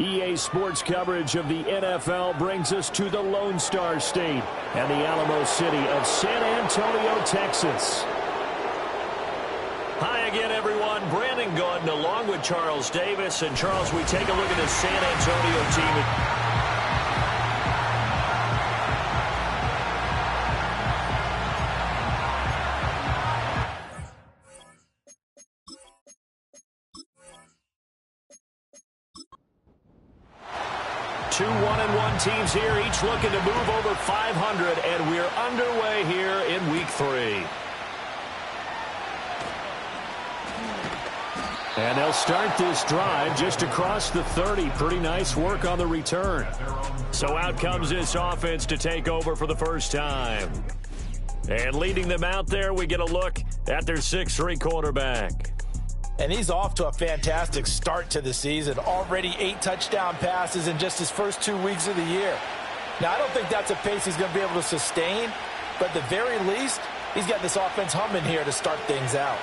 EA Sports coverage of the NFL brings us to the Lone Star State and the Alamo City of San Antonio, Texas. Hi again, everyone. Brandon Gaudin along with Charles Davis. And, Charles, we take a look at this San Antonio team. 2 1-1 teams here, each looking to move over 500, and we're underway here in Week 3. And they'll start this drive just across the 30. Pretty nice work on the return. So out comes this offense to take over for the first time. And leading them out there, we get a look at their 6'3" quarterback. And he's off to a fantastic start to the season. Already 8 touchdown passes in just his first 2 weeks of the year. Now, I don't think that's a pace he's going to be able to sustain, but at the very least, he's got this offense humming here to start things out.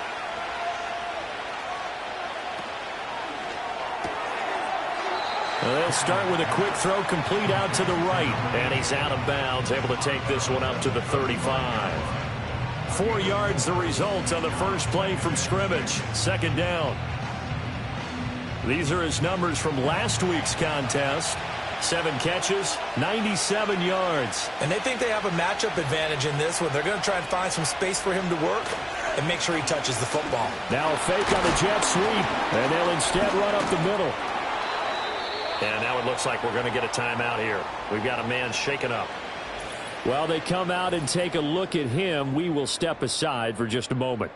Well, they'll start with a quick throw complete out to the right, and he's out of bounds, able to take this one up to the 35. 4 yards the result on the first play from scrimmage. Second down. These are his numbers from last week's contest. 7 catches, 97 yards. And they think they have a matchup advantage in this one. They're going to try and find some space for him to work and make sure he touches the football. Now a fake on the jet sweep, and they'll instead run up the middle. And now it looks like we're going to get a timeout here. We've got a man shaken up. While they come out and take a look at him, we will step aside for just a moment.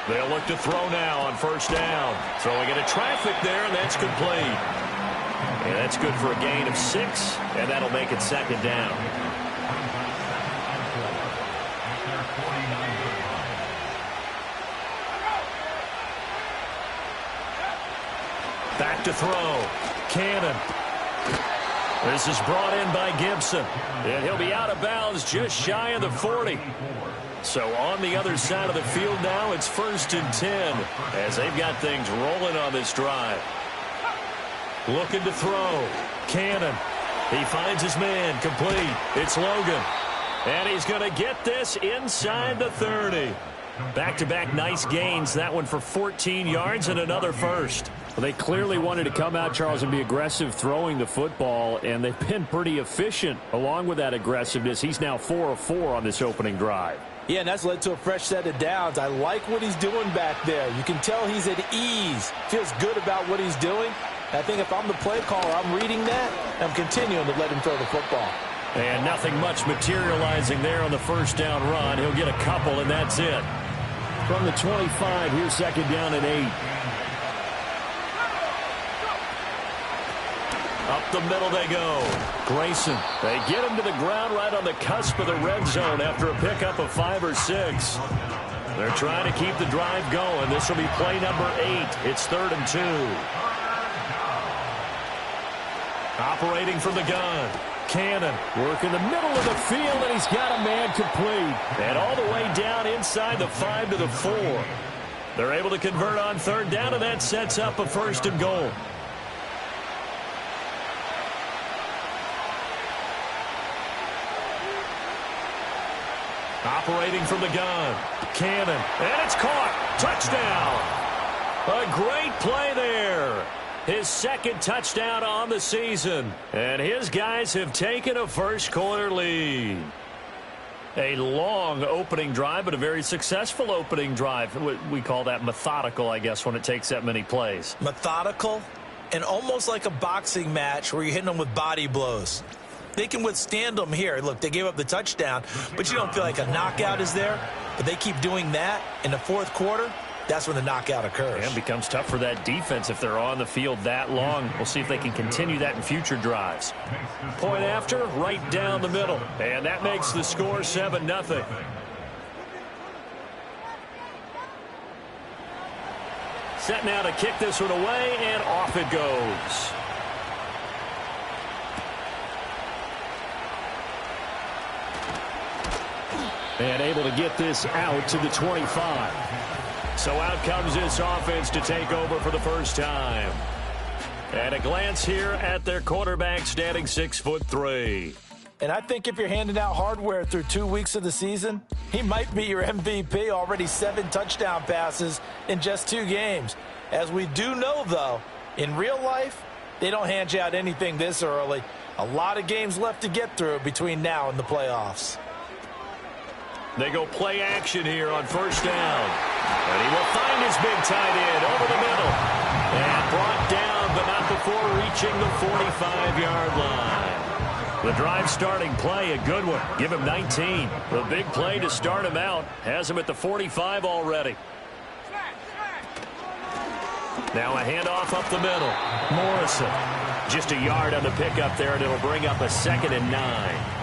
They'll look to throw now on first down. Throwing into traffic there, and that's complete. And that's good for a gain of 6, and that'll make it second down. Back to throw. Cannon. This is brought in by Gibson. And he'll be out of bounds just shy of the 40. So on the other side of the field now, it's 1st and 10 as they've got things rolling on this drive. Looking to throw. Cannon. He finds his man. Complete. It's Logan. And he's going to get this inside the 30. Back-to-back nice gains. That one for 14 yards and another first. Well, they clearly wanted to come out, Charles, and be aggressive throwing the football, and they've been pretty efficient along with that aggressiveness. He's now 4 of 4 on this opening drive. Yeah, and that's led to a fresh set of downs. I like what he's doing back there. You can tell he's at ease. Feels good about what he's doing. I think if I'm the play caller, I'm reading that. I'm continuing to let him throw the football. And nothing much materializing there on the first down run. He'll get a couple, and that's it. From the 25, here's second down and 8. Up the middle they go. Grayson. They get him to the ground right on the cusp of the red zone after a pickup of 5 or 6. They're trying to keep the drive going. This will be play number 8. It's 3rd and 2. Operating from the gun. Cannon working the middle of the field, and he's got a man complete. And all the way down inside the 5 to the 4. They're able to convert on 3rd down, and that sets up a 1st and goal. Operating from the gun. Cannon. And it's caught. Touchdown. A great play there. His 2nd touchdown on the season. And his guys have taken a first-quarter lead. A long opening drive, but a very successful opening drive. We call that methodical, I guess, when it takes that many plays. Methodical and almost like a boxing match where you're hitting them with body blows. They can withstand them here. Look, they gave up the touchdown, but you don't feel like a knockout is there. But they keep doing that in the 4th quarter. That's when the knockout occurs. And it becomes tough for that defense if they're on the field that long. We'll see if they can continue that in future drives. Point after, right down the middle. And that makes the score 7-0. Set now to kick this one away, and off it goes. And able to get this out to the 25. So out comes this offense to take over for the first time. And a glance here at their quarterback, standing 6'3". And I think if you're handing out hardware through 2 weeks of the season, he might be your MVP. Already 7 touchdown passes in just 2 games. As we do know, though, in real life, they don't hand you out anything this early. A lot of games left to get through between now and the playoffs. They go play action here on first down. And he will find his big tight end over the middle. And brought down, but not before reaching the 45-yard line. The drive starting play, a good one. Give him 19. The big play to start him out. Has him at the 45 already. Now a handoff up the middle. Morrison. Just a yard on the pickup there, and it'll bring up a 2nd and 9.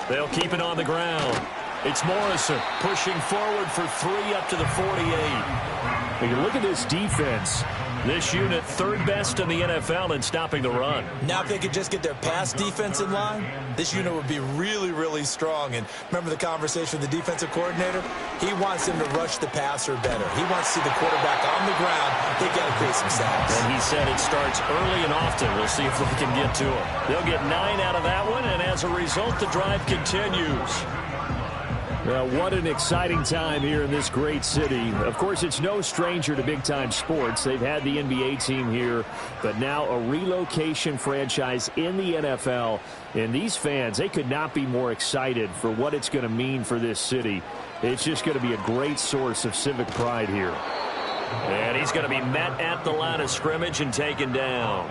They'll keep it on the ground. It's Morrison pushing forward for 3 up to the 48. When you look at this defense, this unit 3rd best in the NFL in stopping the run. Now if they could just get their pass defense in line, this unit would be really, really strong. And remember the conversation with the defensive coordinator? He wants them to rush the passer better. He wants to see the quarterback on the ground. They got to create some sacks. And he said it starts early and often. We'll see if they can get to him. They'll get 9 out of that one, and as a result, the drive continues. Well, what an exciting time here in this great city. Of course, it's no stranger to big-time sports. They've had the NBA team here, but now a relocation franchise in the NFL. And these fans, they could not be more excited for what it's going to mean for this city. It's just going to be a great source of civic pride here. And he's going to be met at the line of scrimmage and taken down.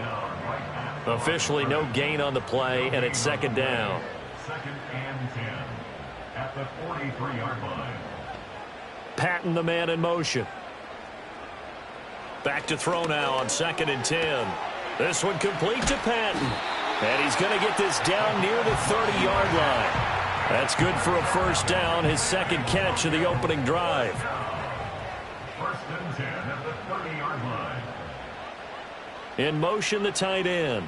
Officially no gain on the play, and it's 2nd down. 2nd and 10. At the 43-yard line. Patton, the man in motion. Back to throw now on 2nd and 10. This one complete to Patton. And he's going to get this down near the 30-yard line. That's good for a first down, his 2nd catch of the opening drive. 1st and 10 at the 30-yard line. In motion, the tight end.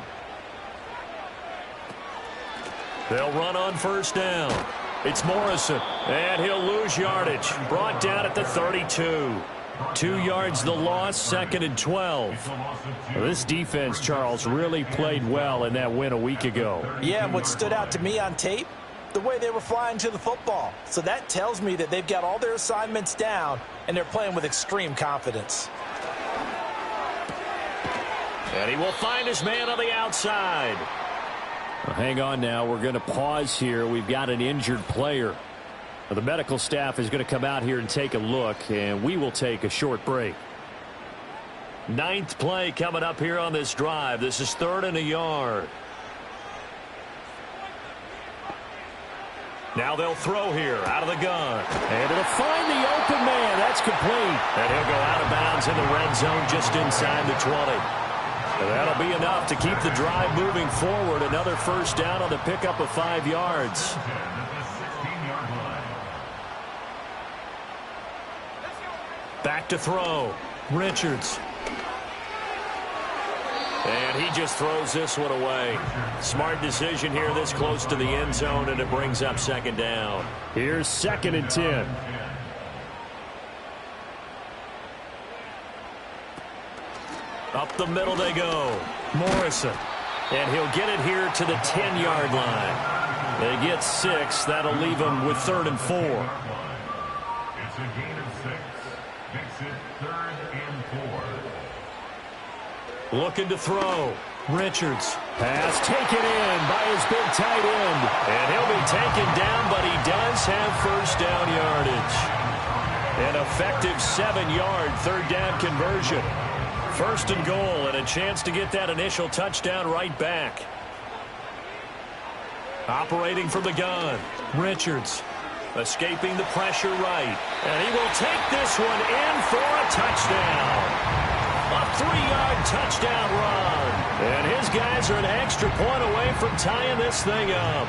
They'll run on first down. It's Morrison, and he'll lose yardage. Brought down at the 32. 2 yards the loss, 2nd and 12. Well, this defense, Charles, really played well in that win a week ago. Yeah, and what stood out to me on tape, the way they were flying to the football. So that tells me that they've got all their assignments down, and they're playing with extreme confidence. And he will find his man on the outside. Well, hang on now. We're going to pause here. We've got an injured player. Well, the medical staff is going to come out here and take a look, and we will take a short break. 9th play coming up here on this drive. This is 3rd and a yard. Now they'll throw here out of the gun. And it'll find the open man. That's complete. And he'll go out of bounds in the red zone just inside the 20. And that'll be enough to keep the drive moving forward. Another first down on the pickup of 5 yards. Back to throw. Richards. And he just throws this one away. Smart decision here this close to the end zone, and it brings up 2nd down. Here's 2nd and 10. Up the middle they go. Morrison. And he'll get it here to the 10-yard line. They get 6. That'll leave them with 3rd and 4. It's a gain of 6. Makes it 3rd and 4. Looking to throw. Richards. Pass taken in by his big tight end. And he'll be taken down, but he does have first down yardage. An effective 7-yard 3rd down conversion. 1st and goal, and a chance to get that initial touchdown right back. Operating from the gun. Richards. Escaping the pressure right. And he will take this one in for a touchdown. A 3-yard touchdown run. And his guys are an extra point away from tying this thing up.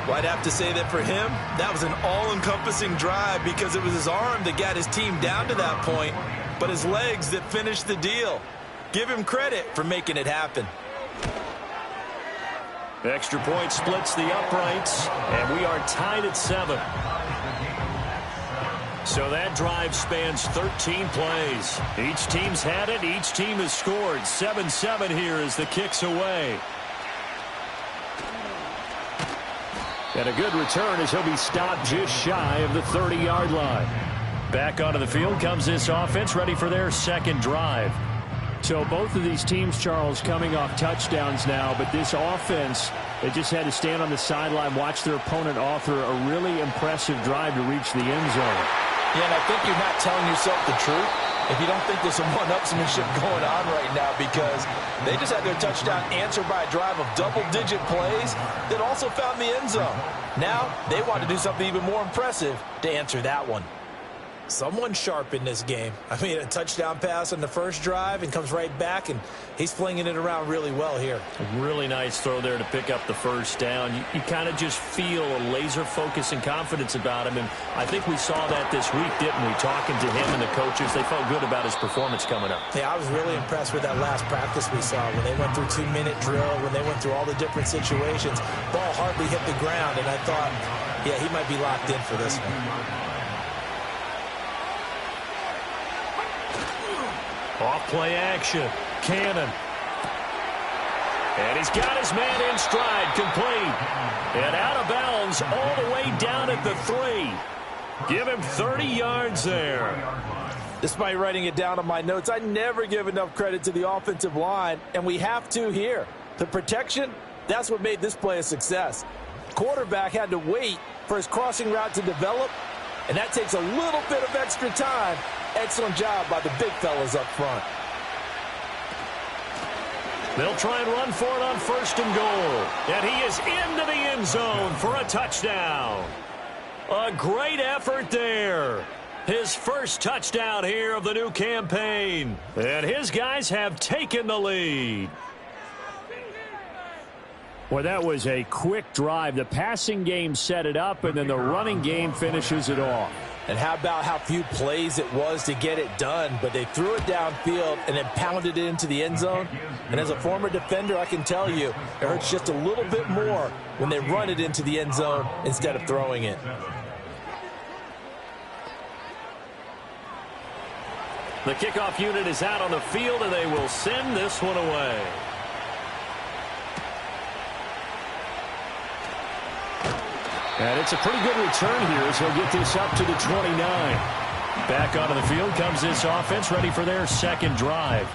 Well, I'd have to say that for him, that was an all-encompassing drive because it was his arm that got his team down to that point, but his legs that finished the deal. Give him credit for making it happen. Extra point splits the uprights, and we are tied at 7. So that drive spans 13 plays. Each team's had it. Each team has scored. 7-7 here as the kick's away. And a good return as he'll be stopped just shy of the 30-yard line. Back onto the field comes this offense, ready for their second drive. So both of these teams, Charles, coming off touchdowns now, but this offense, they just had to stand on the sideline, watch their opponent author a really impressive drive to reach the end zone. Yeah, and I think you're not telling yourself the truth if you don't think there's some one-upsmanship going on right now, because they just had their touchdown answered by a drive of double-digit plays that also found the end zone. Now they want to do something even more impressive to answer that one. Someone sharp in this game. I mean, a touchdown pass on the first drive and comes right back, and he's flinging it around really well here. A really nice throw there to pick up the first down. You kind of just feel a laser focus and confidence about him, and I think we saw that this week, didn't we? Talking to him and the coaches, they felt good about his performance coming up. Yeah, I was really impressed with that last practice we saw when they went through 2-minute drill, when they went through all the different situations. Ball hardly hit the ground, and I thought, yeah, he might be locked in for this one. Off play action. Cannon. And he's got his man in stride, complete. And out of bounds all the way down at the 3. Give him 30 yards there. Despite writing it down on my notes, I never give enough credit to the offensive line, and we have to here. The protection, that's what made this play a success. Quarterback had to wait for his crossing route to develop, and that takes a little bit of extra time. Excellent job by the big fellas up front. They'll try and run for it on 1st and goal. And he is into the end zone for a touchdown. A great effort there. His first touchdown here of the new campaign. And his guys have taken the lead. Well, that was a quick drive. The passing game set it up, and then the running game finishes it off. And how about how few plays it was to get it done, but they threw it downfield and then pounded it into the end zone. And as a former defender, I can tell you, it hurts just a little bit more when they run it into the end zone instead of throwing it. The kickoff unit is out on the field, and they will send this one away. And it's a pretty good return here as he'll get this up to the 29. Back onto the field comes this offense, ready for their second drive.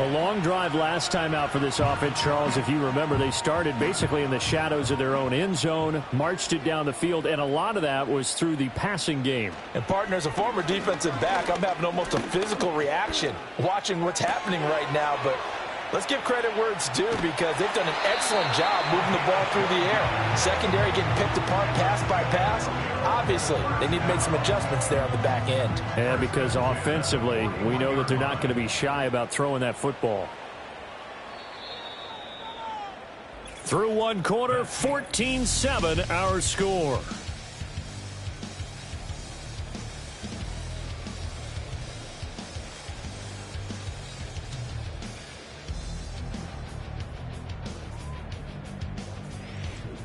A long drive last time out for this offense, Charles. If you remember, they started basically in the shadows of their own end zone, marched it down the field, and a lot of that was through the passing game. And, partner, as a former defensive back, I'm having almost a physical reaction watching what's happening right now, but let's give credit where it's due because they've done an excellent job moving the ball through the air. Secondary getting picked apart pass by pass. Obviously, they need to make some adjustments there on the back end. And because offensively, we know that they're not going to be shy about throwing that football. Through one quarter, 14-7 our score.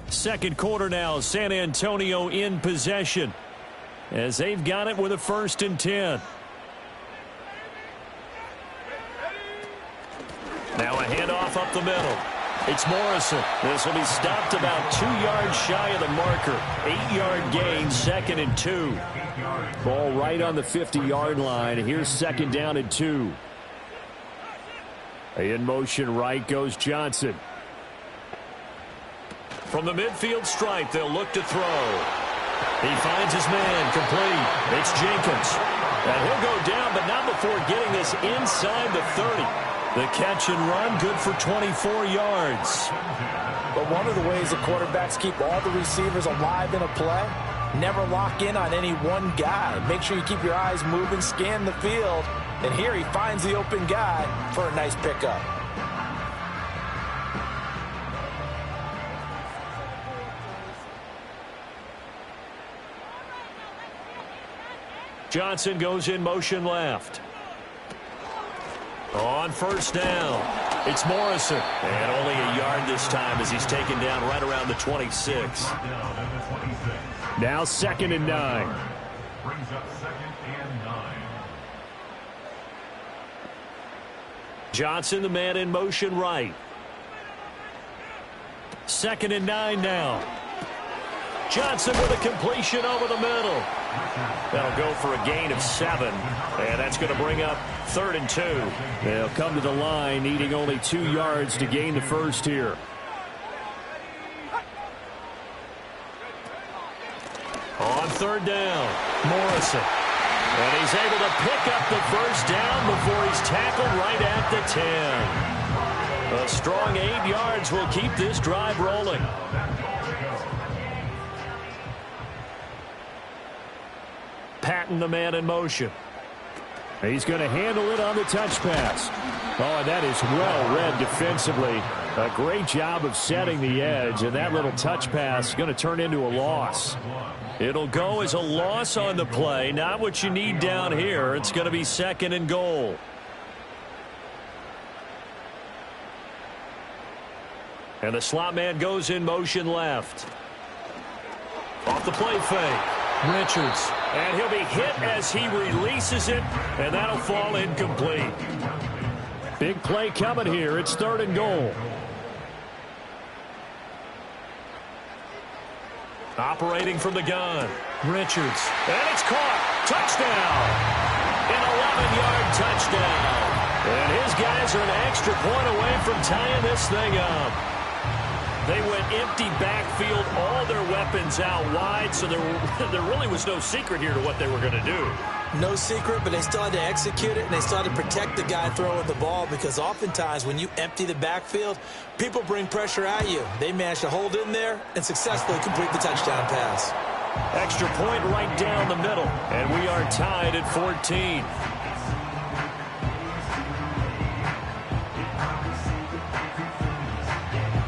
Second quarter now, San Antonio in possession as they've got it with a 1st and 10. Now a handoff up the middle. It's Morrison. This will be stopped about 2 yards shy of the marker. 8-yard gain, 2nd and 2. Ball right on the 50-yard line. Here's 2nd down and 2. In motion right goes Johnson. From the midfield stripe, they'll look to throw. He finds his man, complete. It's Jenkins. And he'll go down, but not before getting this inside the 30. The catch and run, good for 24 yards. But one of the ways the quarterbacks keep all the receivers alive in a play, never lock in on any one guy. Make sure you keep your eyes moving, scan the field. And here he finds the open guy for a nice pickup. Johnson goes in motion left. On first down, it's Morrison. And only a yard this time as he's taken down right around the 26. Now 2nd and 9. Brings up 2nd and 9. Johnson, the man in motion right. 2nd and 9 now. Johnson with a completion over the middle. That'll go for a gain of 7. And that's going to bring up 3rd and 2. They'll come to the line needing only 2 yards to gain the first here. On 3rd down, Morrison. And he's able to pick up the first down before he's tackled right at the 10. A strong 8 yards will keep this drive rolling. Patton, the man in motion. He's going to handle it on the touch pass. Oh, and that is well read defensively. A great job of setting the edge, and that little touch pass is going to turn into a loss. It'll go as a loss on the play. Not what you need down here. It's going to be 2nd and goal. And the slot man goes in motion left. Off the play fake. Richards. And he'll be hit as he releases it, and that'll fall incomplete. Big play coming here. It's 3rd and goal. Operating from the gun. Richards. And it's caught. Touchdown. An 11-yard touchdown. And his guys are an extra point away from tying this thing up. They went empty backfield, all their weapons out wide, so there really was no secret here to what they were going to do. No secret, but they still had to execute it, and they still had to protect the guy throwing the ball, because oftentimes when you empty the backfield, people bring pressure at you. They managed to hold in there and successfully complete the touchdown pass. Extra point right down the middle, and we are tied at 14.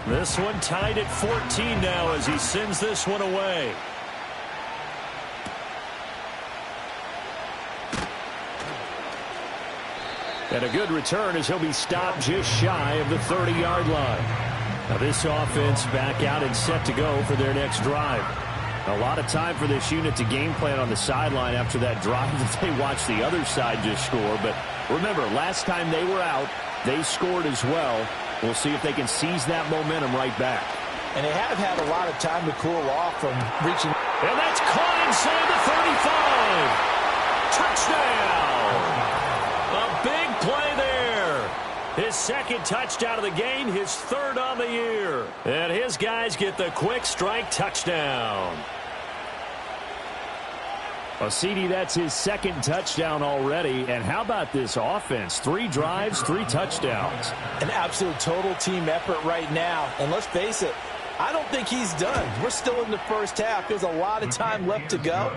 This one tied at 14 now as he sends this one away. And a good return as he'll be stopped just shy of the 30-yard line. Now this offense back out and set to go for their next drive. A lot of time for this unit to game plan on the sideline after that drive that they watched the other side just score. But remember, last time they were out, they scored as well. We'll see if they can seize that momentum right back. And they have had a lot of time to cool off from reaching. And that's caught inside the 35. Touchdown! A big play there. His 2nd touchdown of the game, his 3rd on the year. And his guys get the quick strike touchdown. Well, CD, that's his 2nd touchdown already. And how about this offense? 3 drives, 3 touchdowns. An absolute total team effort right now. And let's face it, I don't think he's done. We're still in the first half. There's a lot of time left to go.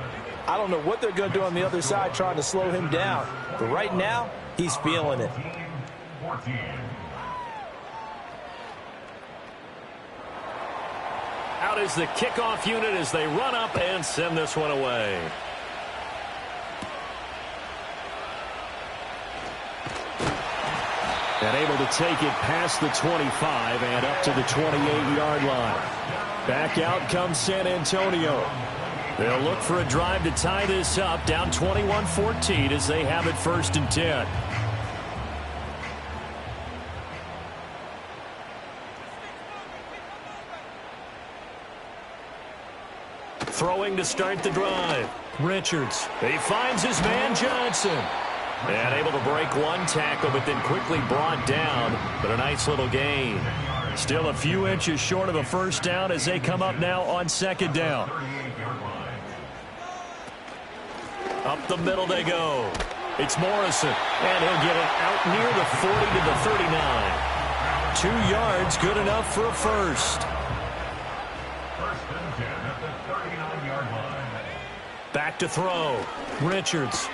I don't know what they're going to do on the other side trying to slow him down. But right now, he's feeling it. 14. Out is the kickoff unit as they run up and send this one away. And able to take it past the 25 and up to the 28-yard line. Back out comes San Antonio. They'll look for a drive to tie this up, down 21-14 as they have it 1st and 10. Throwing to start the drive. Richards. He finds his man Johnson. And able to break one tackle, but then quickly brought down. But a nice little gain. Still a few inches short of a first down as they come up now on 2nd down. Up the middle they go. It's Morrison. And he'll get it out near the 40 to the 39. 2 yards, good enough for a first. First and 10 at the 39-yard line. Back to throw. Richards.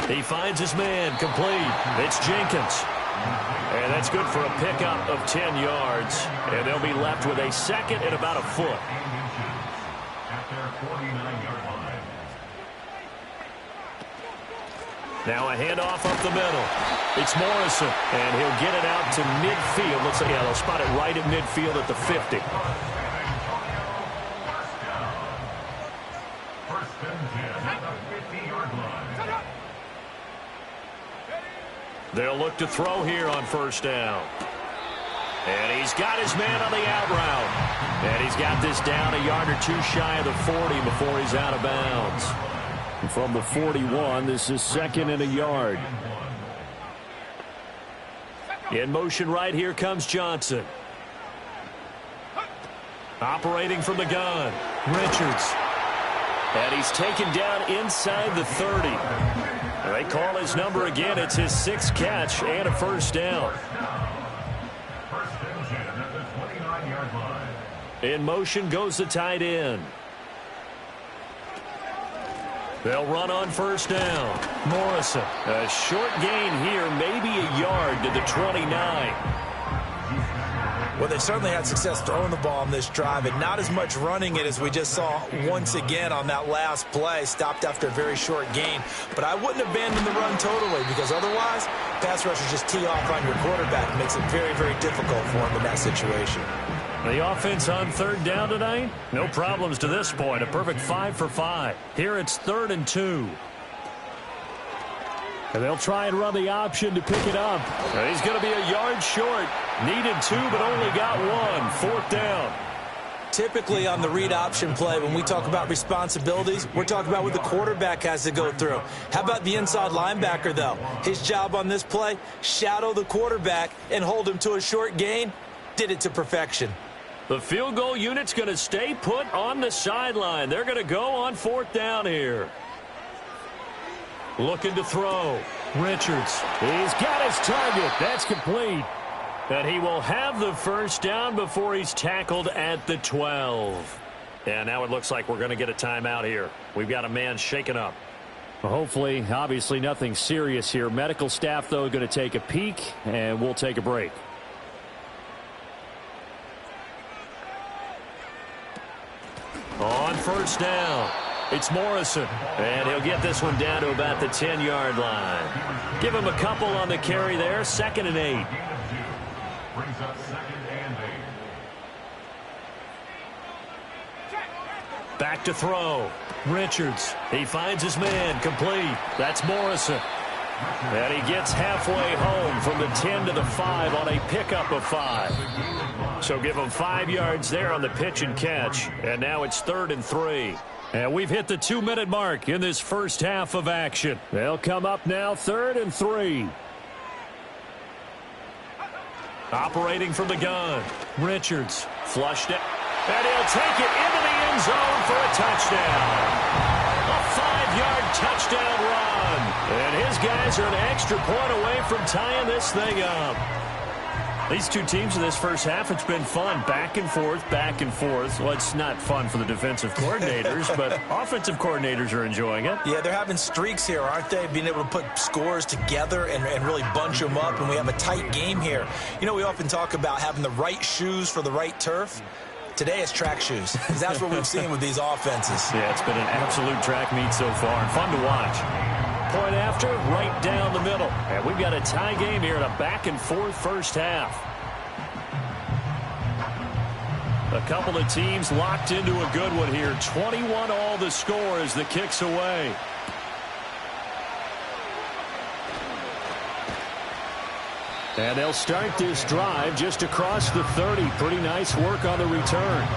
He finds his man, complete. It's Jenkins. And that's good for a pickup of 10 yards. And they'll be left with a 2nd and about a foot. At their 49-yard Now a handoff up the middle. It's Morrison, and he'll get it out to midfield. Looks like, yeah, they'll spot it right at midfield at the 50. They'll look to throw here on first down. And he's got his man on the out route. And he's got this down a yard or two shy of the 40 before he's out of bounds. From the 41, this is second and a yard. In motion right here comes Johnson. Operating from the gun, Richards. And he's taken down inside the 30. They call his number again. It's his 6th catch and a first down. In motion goes the tight end. They'll run on first down. Morrison. A short gain here, maybe a yard to the 29. Well, they certainly had success throwing the ball on this drive, and not as much running it as we just saw once again on that last play. Stopped after a very short gain. But I wouldn't abandon the run totally, because otherwise, pass rushers just tee off on your quarterback. It makes it very, very difficult for him in that situation. The offense on third down tonight, no problems to this point. A perfect 5 for 5. Here it's 3rd and 2. And they'll try and run the option to pick it up. He's going to be a yard short. Needed 2, but only got 1. 4th down. Typically on the read option play, when we talk about responsibilities, we're talking about what the quarterback has to go through. How about the inside linebacker, though? His job on this play, shadow the quarterback and hold him to a short gain. Did it to perfection. The field goal unit's going to stay put on the sideline. They're going to go on 4th down here. Looking to throw. Richards. He's got his target. That's complete. And he will have the first down before he's tackled at the 12. And now it looks like we're going to get a timeout here. We've got a man shaken up. Well, hopefully, obviously nothing serious here. Medical staff, though, going to take a peek, and we'll take a break. On first down, it's Morrison. And he'll get this one down to about the 10-yard line. Give him a couple on the carry there. 2nd and 8. Brings up 2nd and 8. Back to throw. Richards. He finds his man. Complete. That's Morrison. And he gets halfway home from the 10 to the 5 on a pickup of 5. So give him 5 yards there on the pitch and catch. And now it's 3rd and 3. And we've hit the 2-minute mark in this first half of action. They'll come up now 3rd and 3. Operating from the gun. Richards flushed it. And he'll take it into the end zone for a touchdown. A 5-yard touchdown run. And his guys are an extra point away from tying this thing up. These two teams in this first half, it's been fun. Back and forth, back and forth. Well, it's not fun for the defensive coordinators, but offensive coordinators are enjoying it. Yeah, they're having streaks here, aren't they? Being able to put scores together and really bunch them up, and we have a tight game here. You know, we often talk about having the right shoes for the right turf. Today it's track shoes, because that's what we've seen with these offenses. Yeah, it's been an absolute track meet so far, and fun to watch. Point after, right down the middle. And we've got a tie game here in a back-and-forth first half. A couple of teams locked into a good one here. 21 all the score as the kick's away. And they'll start this drive just across the 30. Pretty nice work on the return.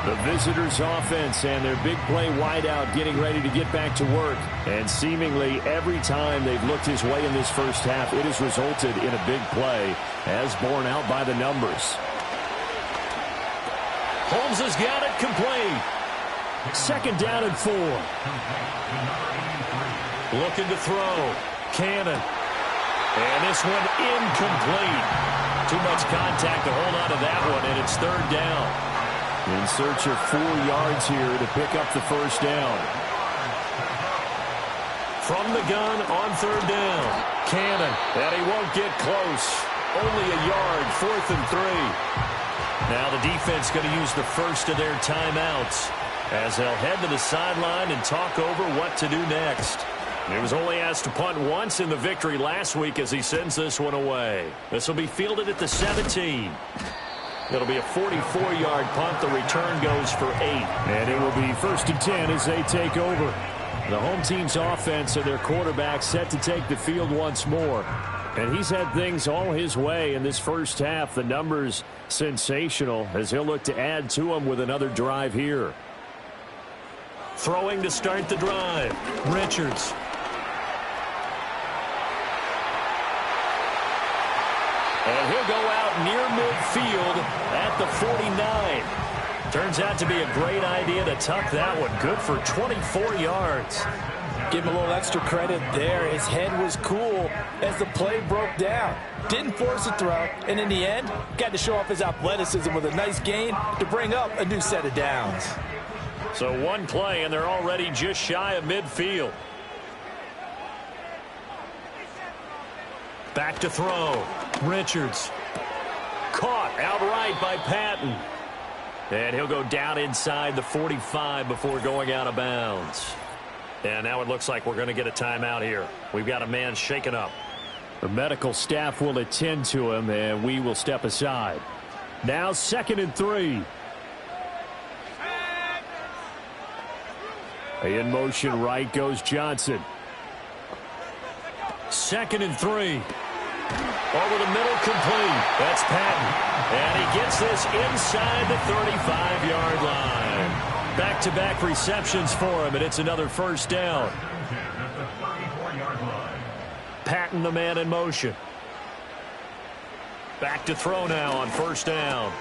The visitors' offense and their big play wideout getting ready to get back to work. And seemingly every time they've looked his way in this first half, it has resulted in a big play, as borne out by the numbers. Holmes has got it complete. 2nd down and 4. Looking to throw. Cannon. And this one incomplete. Too much contact to hold on to that one, and it's 3rd down. In search of 4 yards here to pick up the first down. From the gun on 3rd down. Cannon. And he won't get close. Only a yard. 4th and 3. Now the defense going to use the first of their timeouts as they'll head to the sideline and talk over what to do next. He was only asked to punt once in the victory last week as he sends this one away. This will be fielded at the 17. It'll be a 44-yard punt. The return goes for 8. And it will be 1st and 10 as they take over. The home team's offense and their quarterback set to take the field once more. And he's had things all his way in this first half. The numbers sensational as he'll look to add to them with another drive here. Throwing to start the drive, Richards. And he'll go out near midfield at the 49. Turns out to be a great idea to tuck that one. Good for 24 yards. Give him a little extra credit there. His head was cool as the play broke down. Didn't force a throw, and in the end, got to show off his athleticism with a nice gain to bring up a new set of downs. So one play, and they're already just shy of midfield. Back to throw. Richards. Caught outright by Patton. And he'll go down inside the 45 before going out of bounds. And now it looks like we're going to get a timeout here. We've got a man shaken up. The medical staff will attend to him, and we will step aside. Now 2nd and 3. In motion right goes Johnson. 2nd and 3. Over the middle, complete. That's Patton. And he gets this inside the 35-yard line. Back-to-back receptions for him, and it's another first down. Patton, the man in motion. Back to throw now on first down.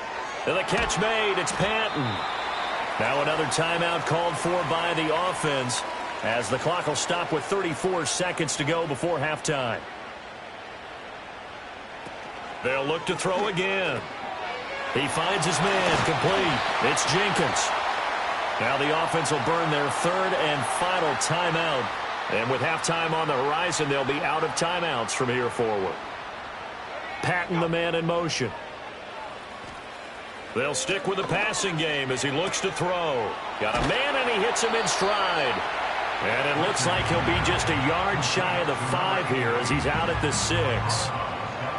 And the catch made. It's Patton. Now another timeout called for by the offense as the clock will stop with 34 seconds to go before halftime. They'll look to throw again. He finds his man, complete. It's Jenkins. Now the offense will burn their 3rd and final timeout. And with halftime on the horizon, they'll be out of timeouts from here forward. Patton, the man in motion. They'll stick with the passing game as he looks to throw. Got a man, and he hits him in stride. And it looks like he'll be just a yard shy of the 5 here as he's out at the 6.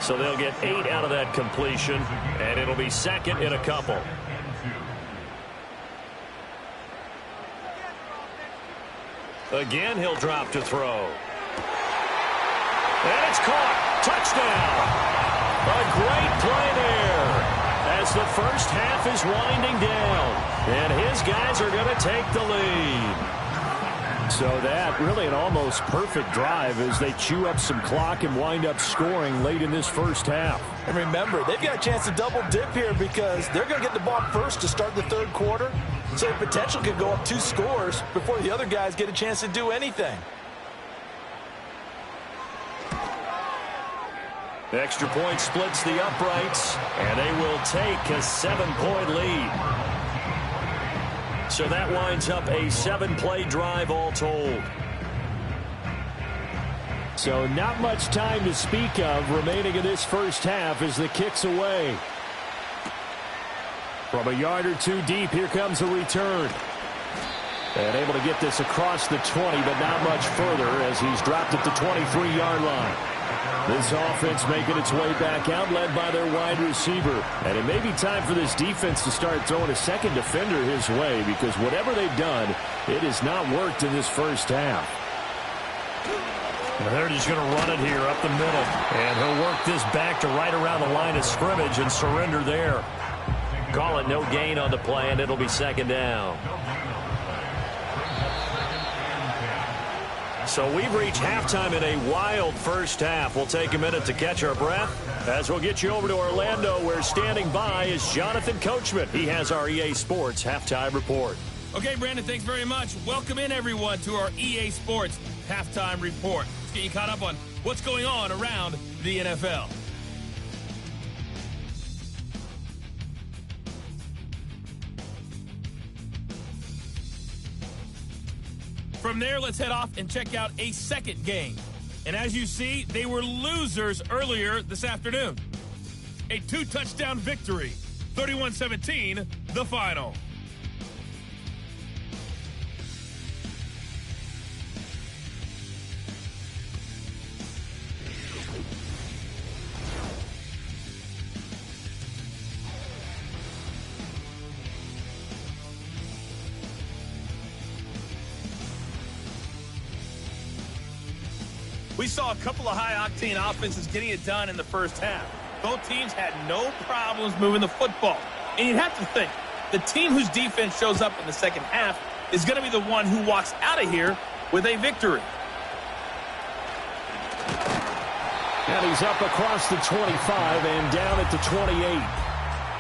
So they'll get 8 out of that completion, and it'll be 2nd and a couple. Again, he'll drop to throw. And it's caught. Touchdown. A great play there as the first half is winding down. And his guys are going to take the lead. So that really an almost perfect drive as they chew up some clock and wind up scoring late in this first half. And remember, they've got a chance to double dip here because they're going to get the ball first to start the 3rd quarter. So the potential could go up 2 scores before the other guys get a chance to do anything. The extra point splits the uprights, and they will take a 7-point lead. So that winds up a 7-play drive all told. So not much time to speak of remaining in this first half as the kick's away. From a yard or 2 deep, here comes a return. And able to get this across the 20, but not much further as he's dropped at the 23-yard line. This offense making its way back out, led by their wide receiver. And it may be time for this defense to start throwing a second defender his way because whatever they've done, it has not worked in this first half. Well, they're just going to run it here up the middle. And he'll work this back to right around the line of scrimmage and surrender there. Call it no gain on the play, and it'll be 2nd down. So we've reached halftime in a wild first half. We'll take a minute to catch our breath as we'll get you over to Orlando, where standing by is Jonathan Coachman. He has our EA Sports Halftime Report. Okay, Brandon, thanks very much. Welcome in, everyone, to our EA Sports Halftime Report. Let's get you caught up on what's going on around the NFL. From there, let's head off and check out a second game. And as you see, they were losers earlier this afternoon. A 2-touchdown victory, 31-17, the final. We saw a couple of high-octane offenses getting it done in the first half. Both teams had no problems moving the football. And you'd have to think, the team whose defense shows up in the second half is going to be the one who walks out of here with a victory. And he's up across the 25 and down at the 28.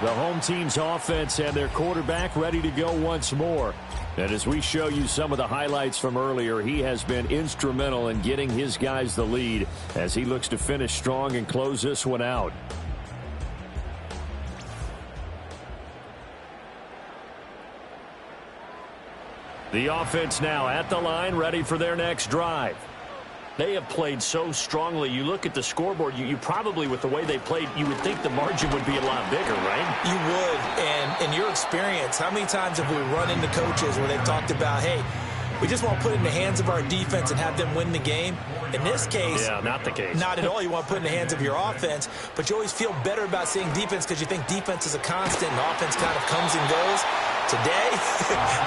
The home team's offense and their quarterback ready to go once more. And as we show you some of the highlights from earlier, he has been instrumental in getting his guys the lead as he looks to finish strong and close this one out. The offense now at the line, ready for their next drive. They have played so strongly. You look at the scoreboard, you probably, with the way they played, you would think the margin would be a lot bigger, right? You would. And in your experience, how many times have we run into coaches where they've talked about, hey, we just want to put it in the hands of our defense and have them win the game? In this case, yeah, not the case. Not at all. You want to put it in the hands of your offense, but you always feel better about seeing defense because you think defense is a constant and offense kind of comes and goes. Today,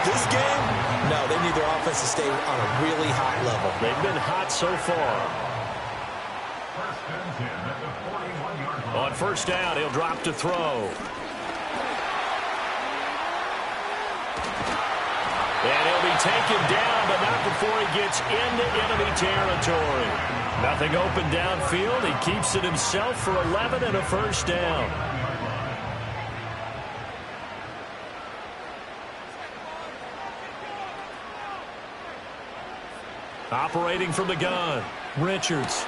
this game, no, they need their offense to stay on a really hot level. They've been hot so far. On first down, he'll drop to throw. And he'll be taken down, but not before he gets into enemy territory. Nothing open downfield. He keeps it himself for 11 and a first down. Operating from the gun, Richards.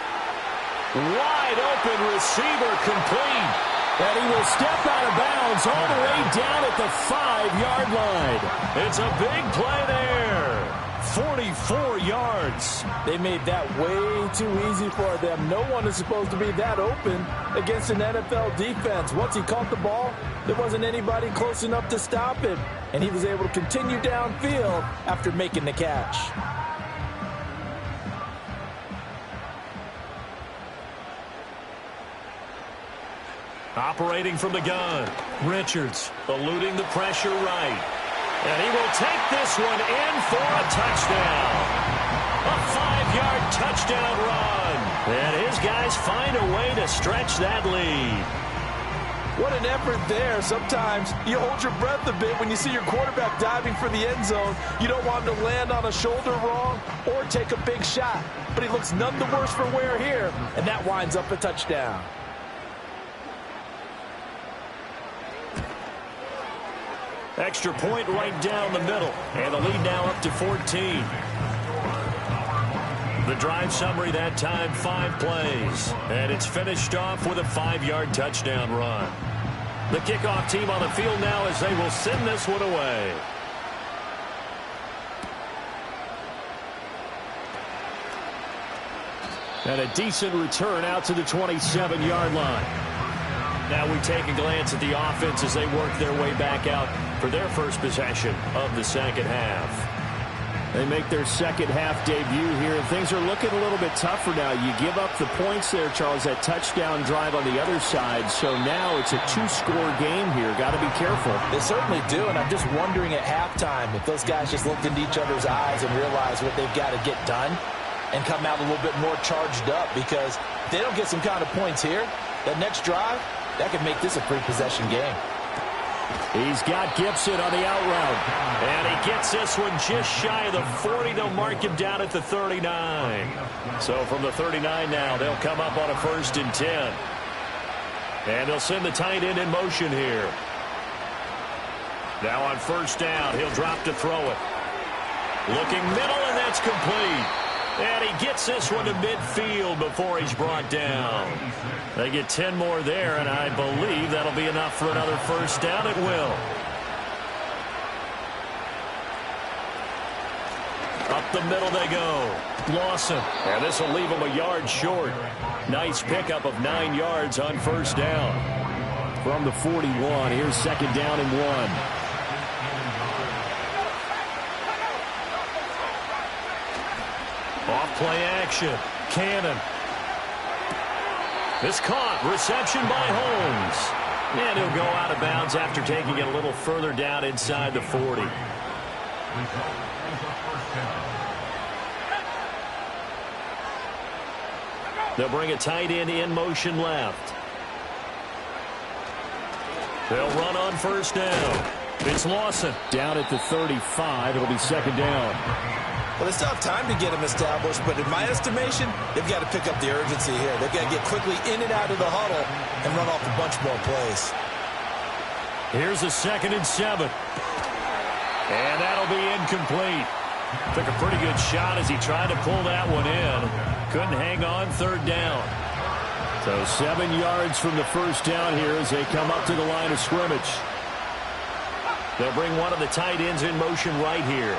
Wide open receiver complete. And he will step out of bounds all the way down at the 5-yard line. It's a big play there. 44 yards. They made that way too easy for them. No one is supposed to be that open against an NFL defense. Once he caught the ball, there wasn't anybody close enough to stop him. And he was able to continue downfield after making the catch. Operating from the gun, Richards eluding the pressure right. And he will take this one in for a touchdown. A 5-yard touchdown run. And his guys find a way to stretch that lead. What an effort there. Sometimes you hold your breath a bit when you see your quarterback diving for the end zone. You don't want him to land on a shoulder wrong or take a big shot. But he looks none the worse for wear here, and that winds up a touchdown. Extra point right down the middle. And the lead now up to 14. The drive summary that time, 5 plays. And it's finished off with a 5-yard touchdown run. The kickoff team on the field now as they will send this one away. And a decent return out to the 27-yard line. Now we take a glance at the offense as they work their way back out for their first possession of the second half. They make their second half debut here, and things are looking a little bit tougher now. You give up the points there, Charles, that touchdown drive on the other side. So now it's a 2-score game here. Got to be careful. They certainly do, and I'm just wondering at halftime if those guys just looked into each other's eyes and realized what they've got to get done and come out a little bit more charged up, because if they don't get some kind of points here, that next drive, that could make this a free-possession game. He's got Gibson on the out route. And he gets this one just shy of the 40. They'll mark him down at the 39. So from the 39 now, they'll come up on a 1st and 10. And they'll send the tight end in motion here. Now on first down, he'll drop to throw it. Looking middle, and that's complete. And he gets this one to midfield before he's brought down. They get 10 more there, and I believe that'll be enough for another first down. It will. Up the middle they go. Lawson. And this will leave him a yard short. Nice pickup of 9 yards on first down. From the 41, here's second down and 1. Off play action. Cannon. This caught. Reception by Holmes. And he'll go out of bounds after taking it a little further down inside the 40. They'll bring a tight end in motion left. They'll run on first down. It's Lawson. Down at the 35. It'll be second down. Well, they still have time to get him established, but in my estimation, they've got to pick up the urgency here. They've got to get quickly in and out of the huddle and run off a bunch more plays. Here's a 2nd and 7. And that'll be incomplete. Took a pretty good shot as he tried to pull that one in. Couldn't hang on, 3rd down. So 7 yards from the first down here as they come up to the line of scrimmage. They'll bring one of the tight ends in motion right here.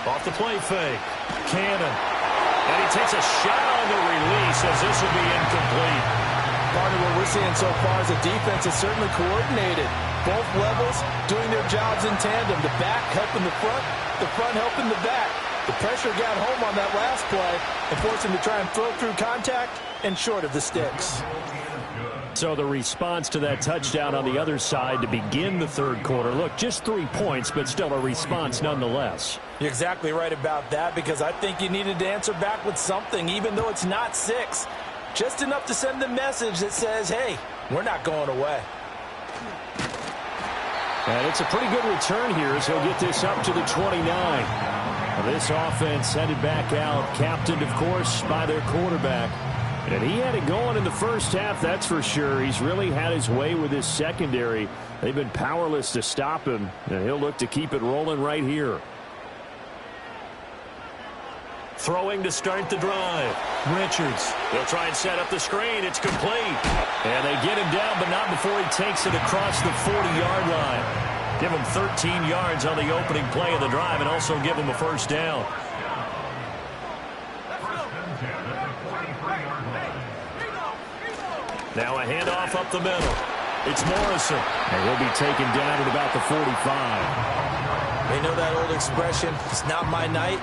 Off the play fake. Cannon. And he takes a shot on the release as this will be incomplete. Part of what we're seeing so far is the defense is certainly coordinated. Both levels doing their jobs in tandem. The back helping the front helping the back. The pressure got home on that last play and forced him to try and throw through contact and short of the sticks. So the response to that touchdown on the other side to begin the 3rd quarter. Look, just 3 points, but still a response nonetheless. You're exactly right about that, because I think you needed to answer back with something, even though it's not 6. Just enough to send the message that says, hey, we're not going away. And it's a pretty good return here as he'll get this up to the 29. Now this offense headed back out, captained, of course, by their quarterback. And he had it going in the first half, that's for sure. He's really had his way with his secondary. They've been powerless to stop him, and he'll look to keep it rolling right here. Throwing to start the drive. Richards. They'll try and set up the screen. It's complete. And they get him down, but not before he takes it across the 40-yard line. Give him 13 yards on the opening play of the drive and also give him a first down. Now a handoff up the middle. It's Morrison. And he'll be taken down at about the 45. They know that old expression, it's not my night.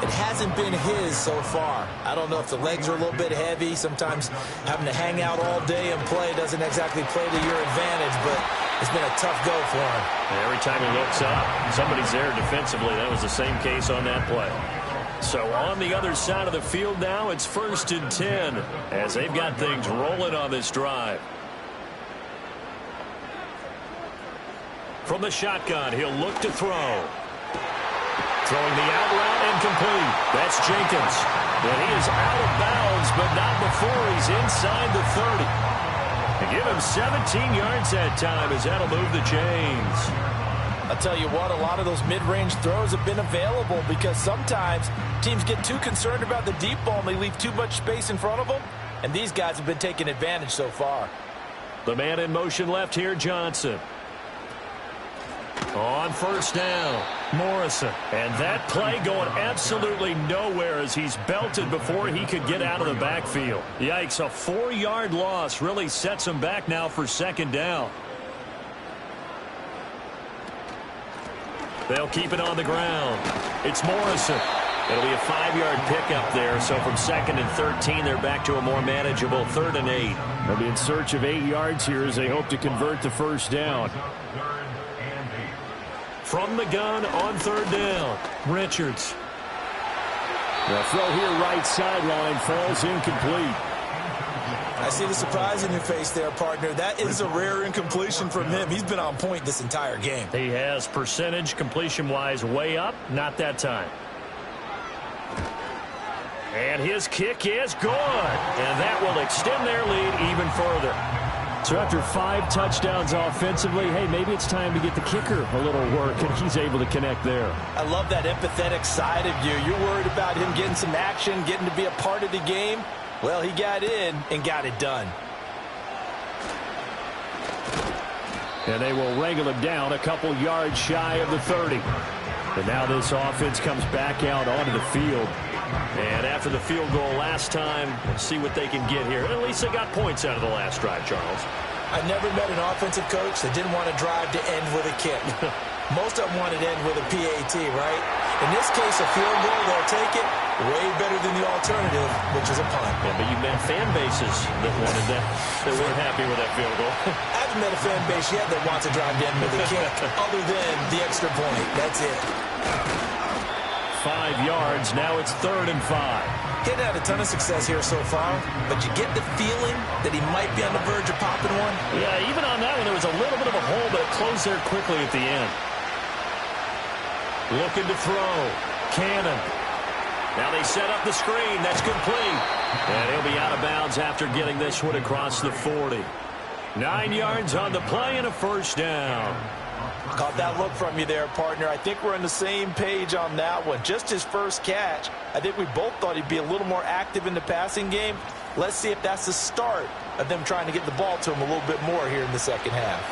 It hasn't been his so far. I don't know if the legs are a little bit heavy. Sometimes having to hang out all day and play doesn't exactly play to your advantage, but it's been a tough go for him. And every time he looks up, somebody's there defensively. That was the same case on that play. So on the other side of the field now, it's 1st and 10 as they've got things rolling on this drive. From the shotgun, he'll look to throw. Throwing the out route incomplete. That's Jenkins. And he is out of bounds, but not before he's inside the 30. And give him 17 yards that time as that'll move the chains. I'll tell you what, a lot of those mid-range throws have been available because sometimes teams get too concerned about the deep ball and they leave too much space in front of them, and these guys have been taking advantage so far. The man in motion left here, Johnson. On first down, Morrison. And that play going absolutely nowhere as he's belted before he could get out of the backfield. Yikes, a 4-yard loss really sets him back now for 2nd down. They'll keep it on the ground. It's Morrison. It'll be a 5-yard pickup there, so from 2nd and 13, they're back to a more manageable 3rd and 8. They'll be in search of 8 yards here as they hope to convert the first down. From the gun on 3rd down, Richards. The throw here right sideline falls incomplete. I see the surprise in your face there, partner. That is a rare incompletion from him. He's been on point this entire game. He has percentage completion-wise way up. Not that time. And his kick is good. And that will extend their lead even further. So after 5 touchdowns offensively, hey, maybe it's time to get the kicker a little work, and he's able to connect there. I love that empathetic side of you. You're worried about him getting some action, getting to be a part of the game. Well, he got in and got it done. And they will wrangle him down a couple yards shy of the 30. And now this offense comes back out onto the field. And after the field goal last time, we'll see what they can get here. At least they got points out of the last drive, Charles. I never met an offensive coach that didn't want to drive to end with a kick. Most of them wanted to end with a PAT, right? In this case, a field goal, they'll take it. Way better than the alternative, which is a punt. Yeah, but you've met fan bases that wanted that, that weren't happy with that field goal. I haven't met a fan base yet that wants to drive to end with a kick other than the extra point. That's it. 5 yards. Now it's 3rd and 5. He hadn't had a ton of success here so far, but you get the feeling that he might be on the verge of popping one. Yeah, even on that one, there was a little bit of a hole, but it closed there quickly at the end. Looking to throw. Cannon. Now they set up the screen. That's complete. And he'll be out of bounds after getting this one across the 40. 9 yards on the play and a first down. Caught that look from you there, partner. I think we're on the same page on that one. Just his first catch. I think we both thought he'd be a little more active in the passing game. Let's see if that's the start of them trying to get the ball to him a little bit more here in the second half.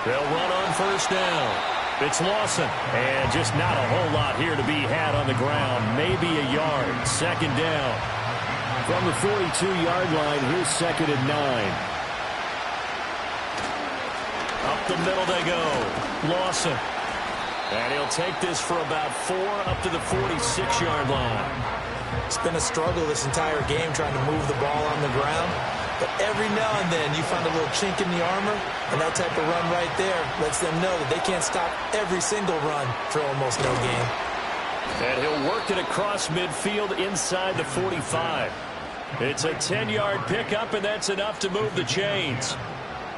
They'll run on first down. It's Lawson. And just not a whole lot here to be had on the ground. Maybe a yard. 2nd down. From the 42-yard line, here's 2nd and 9. Up the middle they go. Lawson. And he'll take this for about 4 up to the 46-yard line. It's been a struggle this entire game trying to move the ball on the ground. But every now and then you find a little chink in the armor, and that type of run right there lets them know that they can't stop every single run for almost no gain. And he'll work it across midfield inside the 45. It's a 10-yard pickup, and that's enough to move the chains.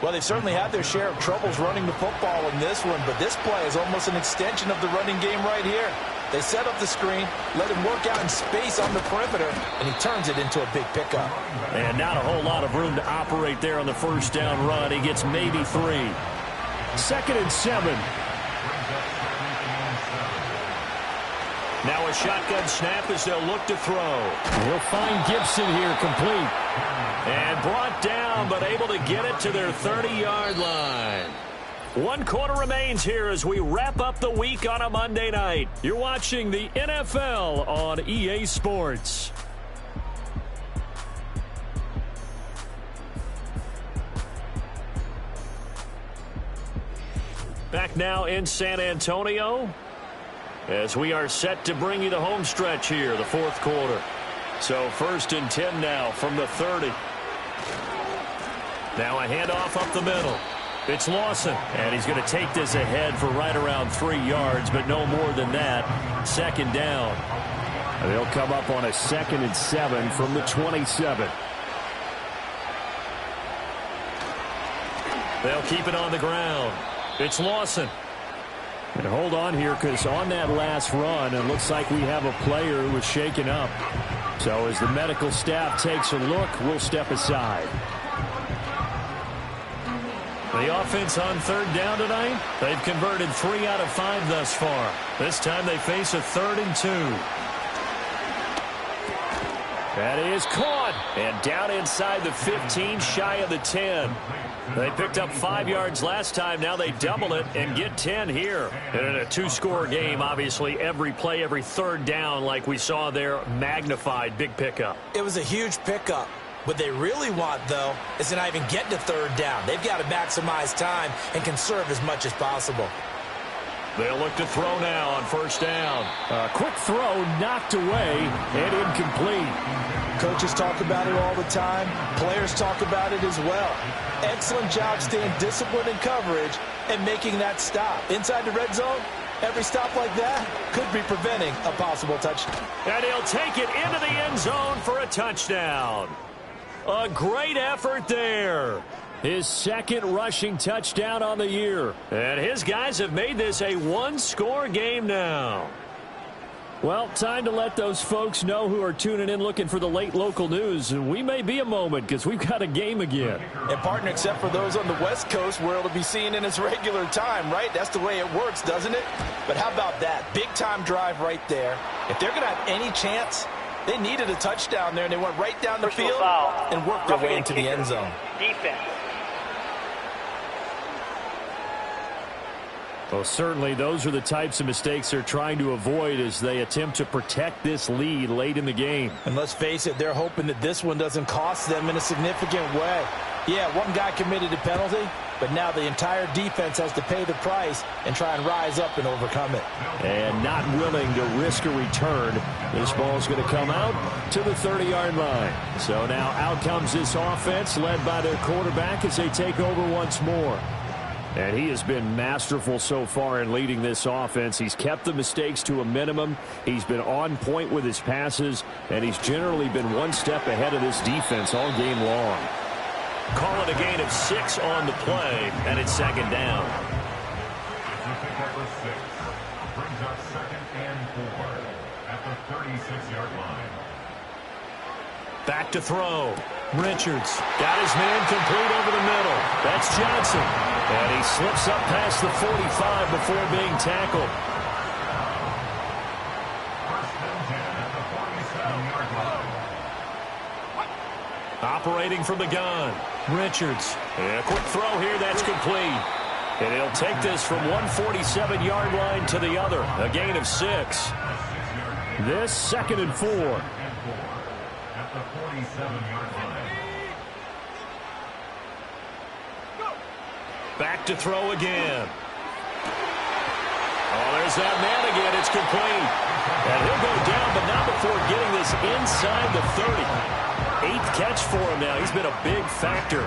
Well, they've certainly had their share of troubles running the football in this one, but this play is almost an extension of the running game right here. They set up the screen, let him work out in space on the perimeter, and he turns it into a big pickup. And not a whole lot of room to operate there on the first down run. He gets maybe 3. 2nd and 7. Now a shotgun snap as they'll look to throw. He'll find Gibson here, complete. And brought down, but able to get it to their 30-yard line. 1 quarter remains here as we wrap up the week on a Monday night. You're watching the NFL on EA Sports. Back now in San Antonio as we are set to bring you the home stretch here, the 4th quarter. So 1st and 10 now from the 30. Now a handoff up the middle. It's Lawson, and he's going to take this ahead for right around 3 yards, but no more than that. 2nd down. And they'll come up on a 2nd and 7 from the 27. They'll keep it on the ground. It's Lawson. And hold on here, because on that last run, it looks like we have a player who was shaken up. So as the medical staff takes a look, we'll step aside. The offense on 3rd down tonight, they've converted 3 out of 5 thus far. This time they face a 3rd and 2. That is caught. And down inside the 15, shy of the 10. They picked up 5 yards last time. Now they double it and get 10 here. And in a 2-score game, obviously, every play, every 3rd down, like we saw there, magnified. Big pickup. It was a huge pickup. What they really want, though, is to not even get to 3rd down. They've got to maximize time and conserve as much as possible. They'll look to throw now on 1st down. A quick throw knocked away and incomplete. Coaches talk about it all the time. Players talk about it as well. Excellent job staying disciplined in coverage and making that stop. Inside the red zone, every stop like that could be preventing a possible touchdown. And he'll take it into the end zone for a touchdown. A great effort there. His 2nd rushing touchdown on the year. And his guys have made this a 1-score game now. Well, time to let those folks know who are tuning in looking for the late local news. And we may be a moment because we've got a game again. And, partner, except for those on the West Coast where it'll be seen in its regular time, right? That's the way it works, doesn't it? But how about that? Big-time drive right there. If they're going to have any chance, they needed a touchdown there, and they went right down the field and worked their way into the end zone. Defense. Well, certainly those are the types of mistakes they're trying to avoid as they attempt to protect this lead late in the game. And let's face it, they're hoping that this one doesn't cost them in a significant way. Yeah, one guy committed a penalty, but now the entire defense has to pay the price and try and rise up and overcome it. And not willing to risk a return. This ball's going to come out to the 30-yard line. So now out comes this offense led by their quarterback as they take over once more. And he has been masterful so far in leading this offense. He's kept the mistakes to a minimum. He's been on point with his passes, and he's generally been one step ahead of this defense all game long. Call it a gain of 6 on the play, and it's second down. Pickup of 6 brings up 2nd and 4 at the 36-yard line. Back to throw. Richards got his man complete over the middle. That's Johnson. And he slips up past the 45 before being tackled. First and 10 at the 47-yard line. Operating from the gun. Richards. And a quick throw here. That's complete. And he'll take this from 147-yard line to the other. A gain of 6. This 2nd and 4. At the 47-yard line. Back to throw again. Oh, there's that man again. It's complete. And he'll go down, but not before getting this inside the 30. 8th catch for him now. He's been a big factor.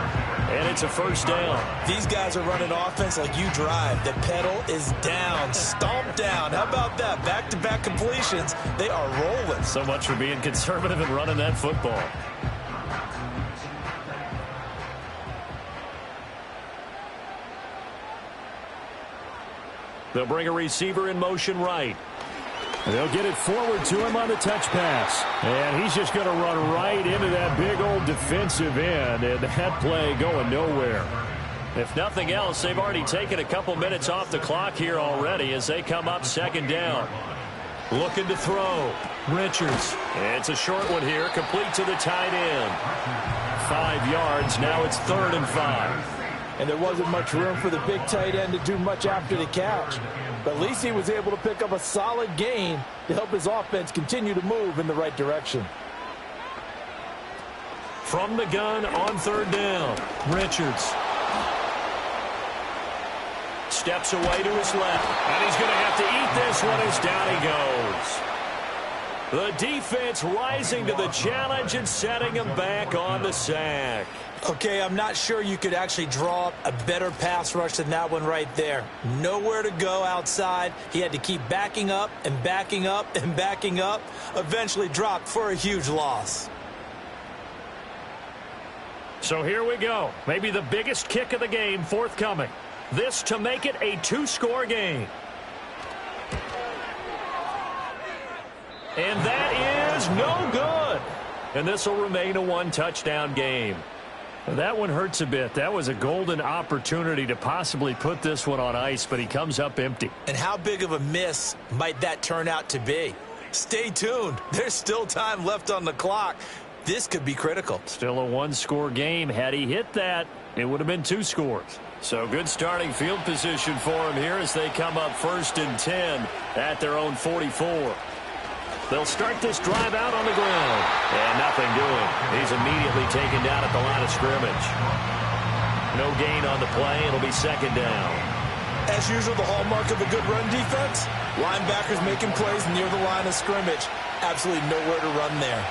And it's a first down. These guys are running offense like you drive. The pedal is down, stomped down. How about that? Back-to-back completions. They are rolling. So much for being conservative and running that football. They'll bring a receiver in motion right. They'll get it forward to him on the touch pass. And he's just going to run right into that big old defensive end. And that play going nowhere. If nothing else, they've already taken a couple minutes off the clock here already as they come up second down. Looking to throw. Richards. It's a short one here, complete to the tight end. 5 yards. Now it's 3rd and 5. And there wasn't much room for the big tight end to do much after the catch. But at least he was able to pick up a solid gain to help his offense continue to move in the right direction. From the gun on 3rd down. Richards. Steps away to his left. And he's going to have to eat this one as down he goes. The defense rising to the challenge and setting him back on the sack. Okay, I'm not sure you could actually draw up a better pass rush than that one right there. Nowhere to go outside. He had to keep backing up and backing up and backing up. Eventually dropped for a huge loss. So here we go. Maybe the biggest kick of the game forthcoming. This to make it a 2-score game. And that is no good. And this will remain a 1-touchdown game. That one hurts a bit. That was a golden opportunity to possibly put this one on ice, but he comes up empty. And how big of a miss might that turn out to be? Stay tuned. There's still time left on the clock. This could be critical. Still a 1-score game. Had he hit that, it would have been 2 scores. So good starting field position for him here as they come up 1st and 10 at their own 44. They'll start this drive out on the ground. And nothing doing. He's immediately taken down at the line of scrimmage. No gain on the play. It'll be 2nd down. As usual, the hallmark of a good run defense, linebackers making plays near the line of scrimmage. Absolutely nowhere to run there.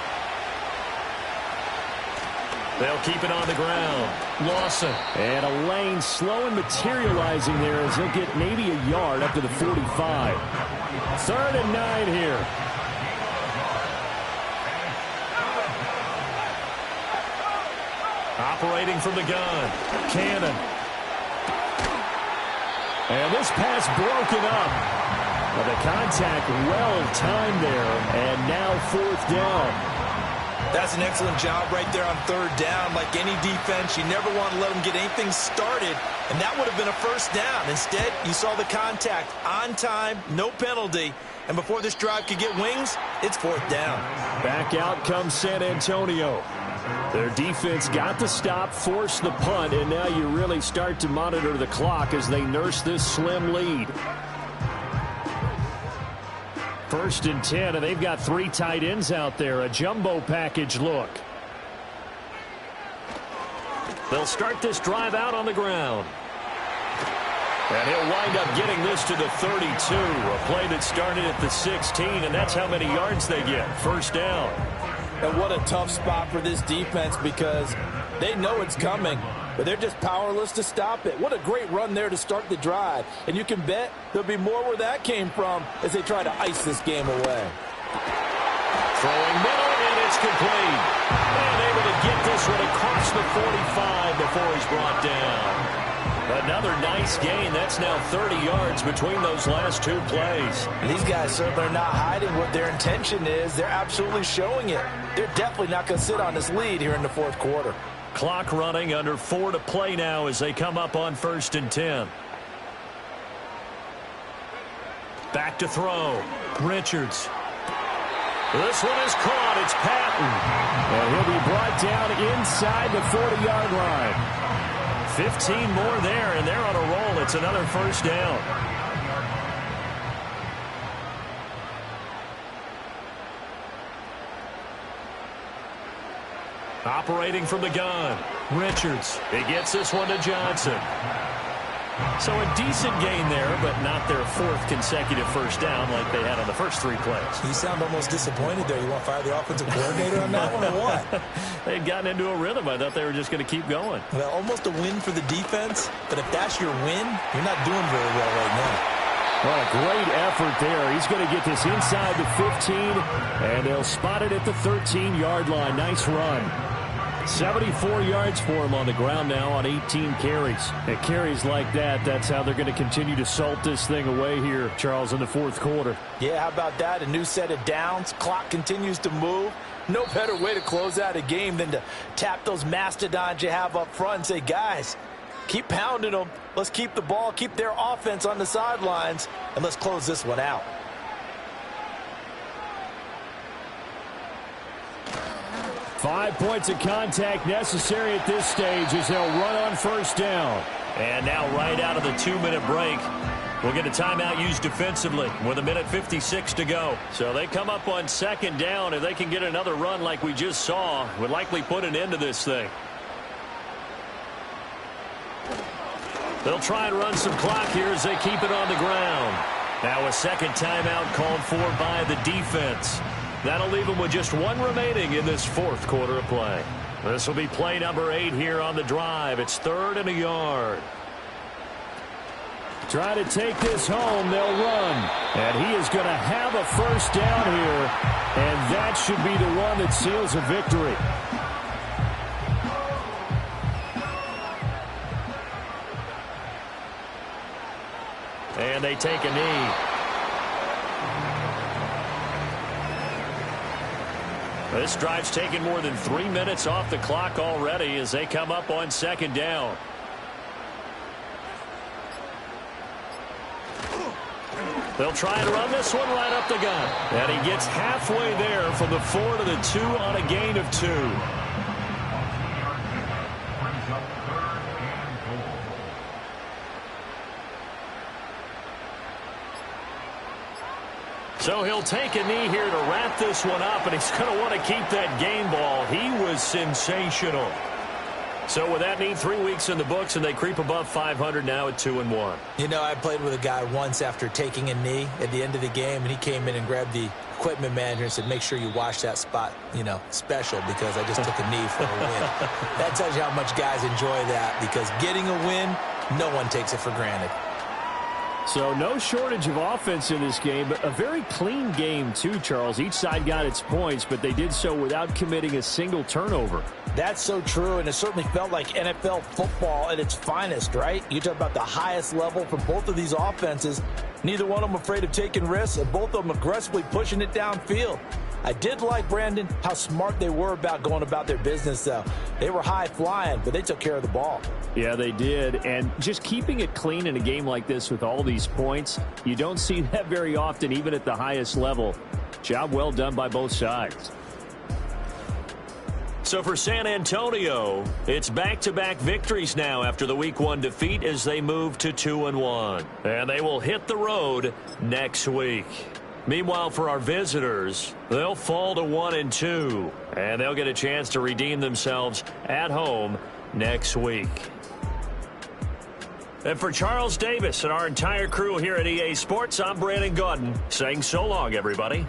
They'll keep it on the ground. Lawson. And a lane slow and materializing there as he'll get maybe a yard up to the 45. 3rd and 9 here. Operating from the gun. Cannon. And this pass broken up. Well, the contact well timed there. And now 4th down. That's an excellent job right there on 3rd down. Like any defense, you never want to let them get anything started, and that would have been a 1st down. Instead, you saw the contact on time, no penalty, and before this drive could get wings, it's 4th down. Back out comes San Antonio. Their defense got the stop, forced the punt, and now you really start to monitor the clock as they nurse this slim lead. 1st and 10, and they've got 3 tight ends out there. A jumbo package look. They'll start this drive out on the ground. And he'll wind up getting this to the 32. A play that started at the 16, and that's how many yards they get. 1st down. And what a tough spot for this defense because they know it's coming. but they're just powerless to stop it. What a great run there to start the drive. And you can bet there'll be more where that came from as they try to ice this game away. Throwing middle, and it's complete. And able to get this one across the 45 before he's brought down. Another nice gain. That's now 30 yards between those last two plays. And these guys certainly are not hiding what their intention is. They're absolutely showing it. They're definitely not going to sit on this lead here in the fourth quarter. Clock running, under 4 to play now as they come up on 1st and 10. Back to throw. Richards. This one is caught. It's Patton. And he'll be brought down inside the 40-yard line. 15 more there, and they're on a roll. It's another first down. Operating from the gun. Richards. He gets this one to Johnson. So a decent gain there, but not their 4th consecutive first down like they had on the first 3 plays. You sound almost disappointed there. You want to fire the offensive coordinator on that one or what? They had gotten into a rhythm. I thought they were just going to keep going. Well, almost a win for the defense, but if that's your win, you're not doing very well right now. Well, a great effort there. He's going to get this inside the 15, and they'll spot it at the 13-yard line. Nice run. 74 yards for him on the ground now on 18 carries. And carries like that, that's how they're going to continue to salt this thing away here, Charles, in the fourth quarter. Yeah, how about that? A new set of downs. Clock continues to move. No better way to close out a game than to tap those mastodons you have up front and say, guys, keep pounding them. Let's keep the ball, keep their offense on the sidelines, and let's close this one out. 5 points of contact necessary at this stage as they'll run on first down. And now right out of the 2-minute break, we'll get a timeout used defensively with 1:56 to go. So they come up on 2nd down. If they can get another run like we just saw, would likely put an end to this thing. They'll try and run some clock here as they keep it on the ground. Now a second timeout called for by the defense. That'll leave them with just 1 remaining in this fourth quarter of play. This will be play number 8 here on the drive. It's 3rd and a yard. Try to take this home. They'll run. And he is going to have a first down here. And that should be the one that seals a victory. And they take a knee. This drive's taken more than 3 minutes off the clock already as they come up on 2nd down. They'll try and run this one right up the gut. And he gets halfway there from the 4 to the 2 on a gain of 2. So he'll take a knee here to wrap this one up, and he's going to want to keep that game ball. He was sensational. So with that knee, 3 weeks in the books, and they creep above 500 now at 2-1. You know, I played with a guy once after taking a knee at the end of the game, and he came in and grabbed the equipment manager and said, make sure you wash that spot, you know, special, because I just took a knee for a win. That tells you how much guys enjoy that, because getting a win, no one takes it for granted. So no shortage of offense in this game, but a very clean game too, Charles. Each side got its points, but they did so without committing a single turnover. That's so true, and it certainly felt like NFL football at its finest, right? You talk about the highest level for both of these offenses. Neither one of them afraid of taking risks, and both of them aggressively pushing it downfield. I did like, Brandon, how smart they were about going about their business, though. They were high flying, but they took care of the ball. Yeah, they did. And just keeping it clean in a game like this with all these points, you don't see that very often, even at the highest level. Job well done by both sides. So for San Antonio, it's back-to-back victories now after the Week 1 defeat as they move to 2-1. And they will hit the road next week. Meanwhile, for our visitors, they'll fall to 1-2, and they'll get a chance to redeem themselves at home next week. And for Charles Davis and our entire crew here at EA Sports, I'm Brandon Gaudin saying so long, everybody.